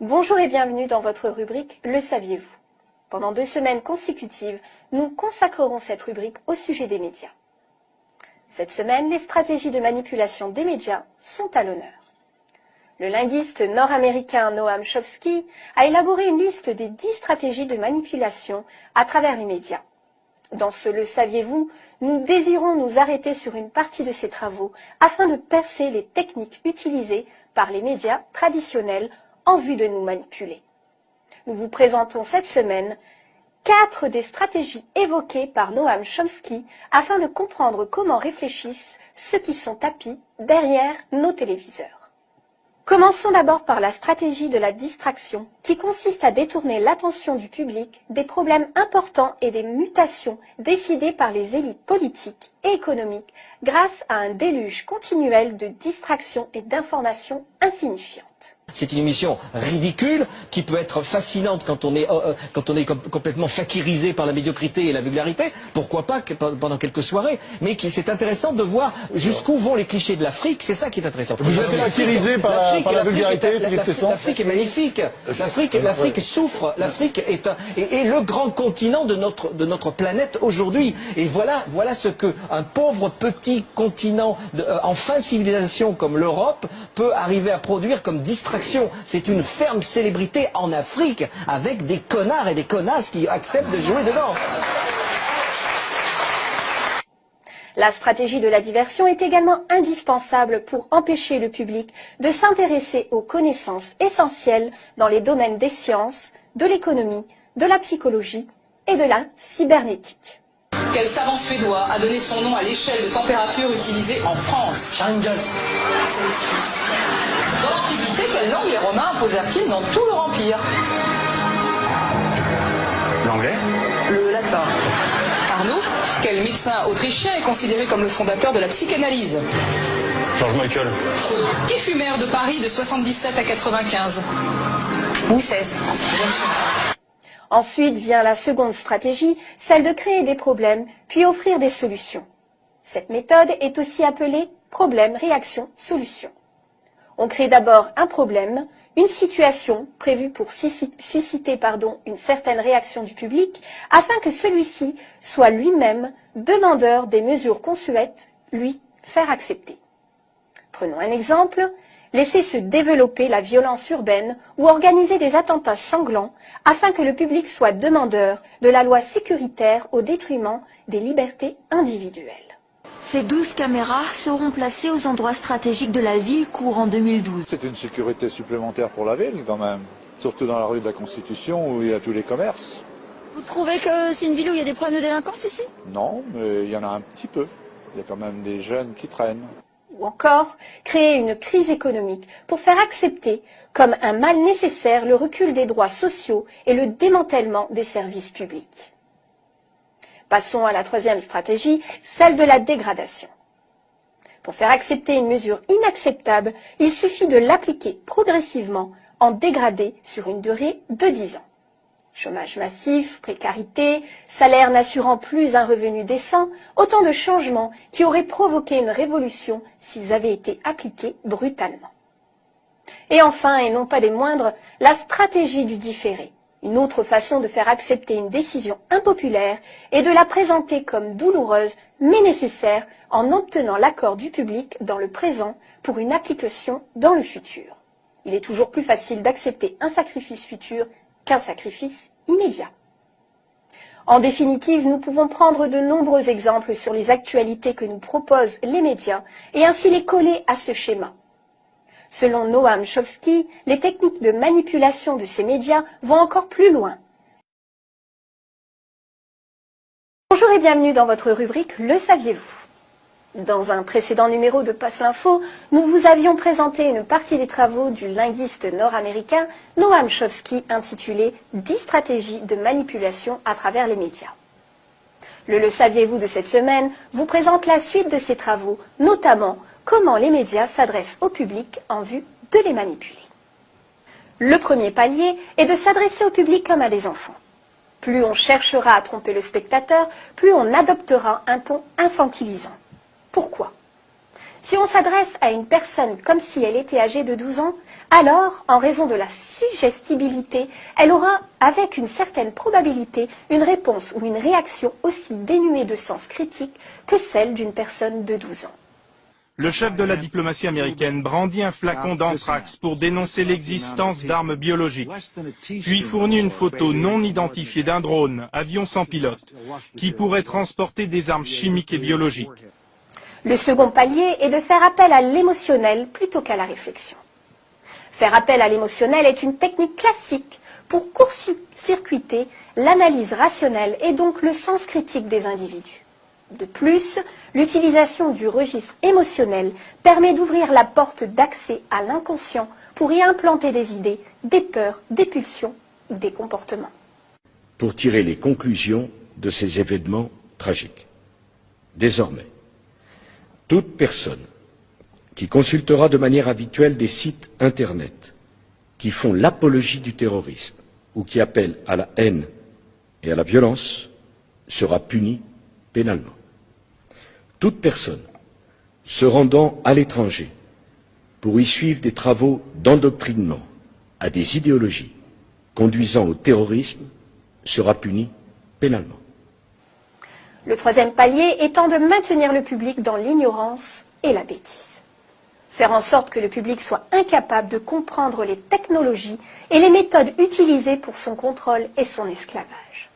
Bonjour et bienvenue dans votre rubrique « Le saviez-vous ». Pendant 2 semaines consécutives, nous consacrerons cette rubrique au sujet des médias. Cette semaine, les stratégies de manipulation des médias sont à l'honneur. Le linguiste nord-américain Noam Chomsky a élaboré une liste des 10 stratégies de manipulation à travers les médias. Dans ce « Le saviez-vous », nous désirons nous arrêter sur une partie de ses travaux afin de percer les techniques utilisées par les médias traditionnels en vue de nous manipuler. Nous vous présentons cette semaine 4 des stratégies évoquées par Noam Chomsky afin de comprendre comment réfléchissent ceux qui sont tapis derrière nos téléviseurs. Commençons d'abord par la stratégie de la distraction, qui consiste à détourner l'attention du public des problèmes importants et des mutations décidées par les élites politiques et économiques grâce à un déluge continuel de distractions et d'informations insignifiantes. C'est une émission ridicule qui peut être fascinante quand on est complètement fakirisé par la médiocrité et la vulgarité. Pourquoi pas pendant quelques soirées. Mais c'est intéressant de voir jusqu'où vont les clichés de l'Afrique. C'est ça qui est intéressant. Vous êtes fakirisé par la vulgarité, Philippe Tesson? L'Afrique est magnifique. L'Afrique souffre. L'Afrique est le grand continent de notre planète aujourd'hui. Et voilà ce que un pauvre petit continent en fin de civilisation comme l'Europe peut arriver à produire comme distraction. C'est une ferme célébrité en Afrique avec des connards et des connasses qui acceptent de jouer dedans. La stratégie de la diversion est également indispensable pour empêcher le public de s'intéresser aux connaissances essentielles dans les domaines des sciences, de l'économie, de la psychologie et de la cybernétique. Quel savant suédois a donné son nom à l'échelle de température utilisée en France? Charles-Nicolas. Celsius. Dans l'Antiquité, quelle langue les Romains imposèrent-ils dans tout leur empire? L'anglais. Le latin. Arnaud, quel médecin autrichien est considéré comme le fondateur de la psychanalyse? George Michael. Qui fut maire de Paris de 77 à 95? Louis XVI. Ensuite vient la seconde stratégie, celle de créer des problèmes, puis offrir des solutions. Cette méthode est aussi appelée problème, réaction, solution. On crée d'abord un problème, une situation prévue pour susciter une certaine réaction du public, afin que celui-ci soit lui-même demandeur des mesures qu'on souhaite lui faire accepter. Prenons un exemple. Laisser se développer la violence urbaine ou organiser des attentats sanglants afin que le public soit demandeur de la loi sécuritaire au détriment des libertés individuelles. Ces 12 caméras seront placées aux endroits stratégiques de la ville courant 2012. C'est une sécurité supplémentaire pour la ville quand même, surtout dans la rue de la Constitution où il y a tous les commerces. Vous trouvez que c'est une ville où il y a des problèmes de délinquance ici? Non, mais il y en a un petit peu. Il y a quand même des jeunes qui traînent. Ou encore, créer une crise économique pour faire accepter comme un mal nécessaire le recul des droits sociaux et le démantèlement des services publics. Passons à la troisième stratégie, celle de la dégradation. Pour faire accepter une mesure inacceptable, il suffit de l'appliquer progressivement en dégradé sur une durée de 10 ans. Chômage massif, précarité, salaire n'assurant plus un revenu décent, autant de changements qui auraient provoqué une révolution s'ils avaient été appliqués brutalement. Et enfin, et non pas des moindres, la stratégie du différé, une autre façon de faire accepter une décision impopulaire et de la présenter comme douloureuse mais nécessaire en obtenant l'accord du public dans le présent pour une application dans le futur. Il est toujours plus facile d'accepter un sacrifice futur qu'un sacrifice immédiat. En définitive, nous pouvons prendre de nombreux exemples sur les actualités que nous proposent les médias et ainsi les coller à ce schéma. Selon Noam Chomsky, les techniques de manipulation de ces médias vont encore plus loin. Bonjour et bienvenue dans votre rubrique « Le saviez-vous ». Dans un précédent numéro de Passe l'Info, nous vous avions présenté une partie des travaux du linguiste nord-américain Noam Chomsky intitulé « 10 stratégies de manipulation à travers les médias ». Le saviez-vous de cette semaine vous présente la suite de ses travaux, notamment comment les médias s'adressent au public en vue de les manipuler. Le premier palier est de s'adresser au public comme à des enfants. Plus on cherchera à tromper le spectateur, plus on adoptera un ton infantilisant. Pourquoi ? Si on s'adresse à une personne comme si elle était âgée de 12 ans, alors, en raison de la suggestibilité, elle aura, avec une certaine probabilité, une réponse ou une réaction aussi dénuée de sens critique que celle d'une personne de 12 ans. Le chef de la diplomatie américaine brandit un flacon d'anthrax pour dénoncer l'existence d'armes biologiques, puis fournit une photo non identifiée d'un drone, avion sans pilote, qui pourrait transporter des armes chimiques et biologiques. Le second palier est de faire appel à l'émotionnel plutôt qu'à la réflexion. Faire appel à l'émotionnel est une technique classique pour court-circuiter l'analyse rationnelle et donc le sens critique des individus. De plus, l'utilisation du registre émotionnel permet d'ouvrir la porte d'accès à l'inconscient pour y implanter des idées, des peurs, des pulsions ou des comportements. Pour tirer les conclusions de ces événements tragiques. Désormais, toute personne qui consultera de manière habituelle des sites Internet qui font l'apologie du terrorisme ou qui appellent à la haine et à la violence sera punie pénalement. Toute personne se rendant à l'étranger pour y suivre des travaux d'endoctrinement à des idéologies conduisant au terrorisme sera punie pénalement. Le troisième palier étant de maintenir le public dans l'ignorance et la bêtise. Faire en sorte que le public soit incapable de comprendre les technologies et les méthodes utilisées pour son contrôle et son esclavage.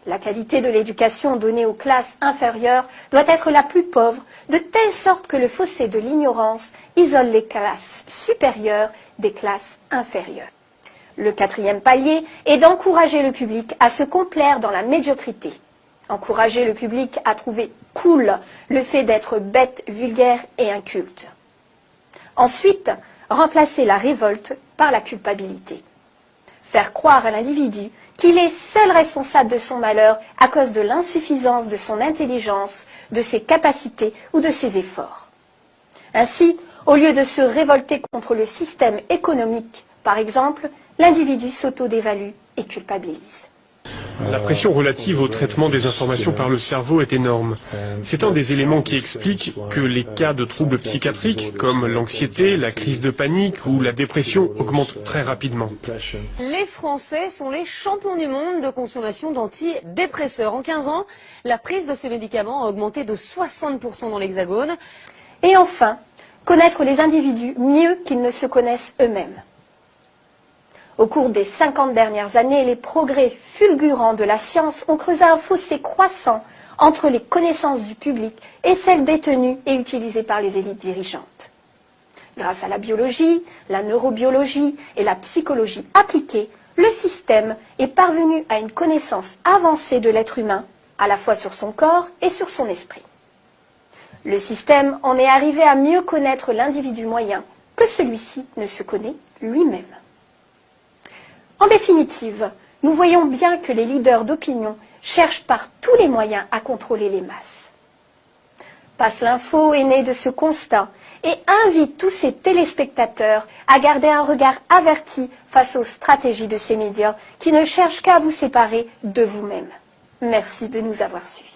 La qualité de l'éducation donnée aux classes inférieures doit être la plus pauvre, de telle sorte que le fossé de l'ignorance isole les classes supérieures des classes inférieures. Le quatrième palier est d'encourager le public à se complaire dans la médiocrité. Encourager le public à trouver cool le fait d'être bête, vulgaire et inculte. Ensuite, remplacer la révolte par la culpabilité. Faire croire à l'individu qu'il est seul responsable de son malheur à cause de l'insuffisance de son intelligence, de ses capacités ou de ses efforts. Ainsi, au lieu de se révolter contre le système économique, par exemple, l'individu s'auto-dévalue et culpabilise. La pression relative au traitement des informations par le cerveau est énorme. C'est un des éléments qui explique que les cas de troubles psychiatriques comme l'anxiété, la crise de panique ou la dépression augmentent très rapidement. Les Français sont les champions du monde de consommation d'antidépresseurs. En 15 ans, la prise de ces médicaments a augmenté de 60% dans l'Hexagone. Et enfin, connaître les individus mieux qu'ils ne se connaissent eux-mêmes. Au cours des 50 dernières années, les progrès fulgurants de la science ont creusé un fossé croissant entre les connaissances du public et celles détenues et utilisées par les élites dirigeantes. Grâce à la biologie, la neurobiologie et la psychologie appliquée, le système est parvenu à une connaissance avancée de l'être humain, à la fois sur son corps et sur son esprit. Le système en est arrivé à mieux connaître l'individu moyen que celui-ci ne se connaît lui-même. En définitive, nous voyons bien que les leaders d'opinion cherchent par tous les moyens à contrôler les masses. Passe l'Info est né de ce constat et invite tous ses téléspectateurs à garder un regard averti face aux stratégies de ces médias qui ne cherchent qu'à vous séparer de vous-même. Merci de nous avoir suivis.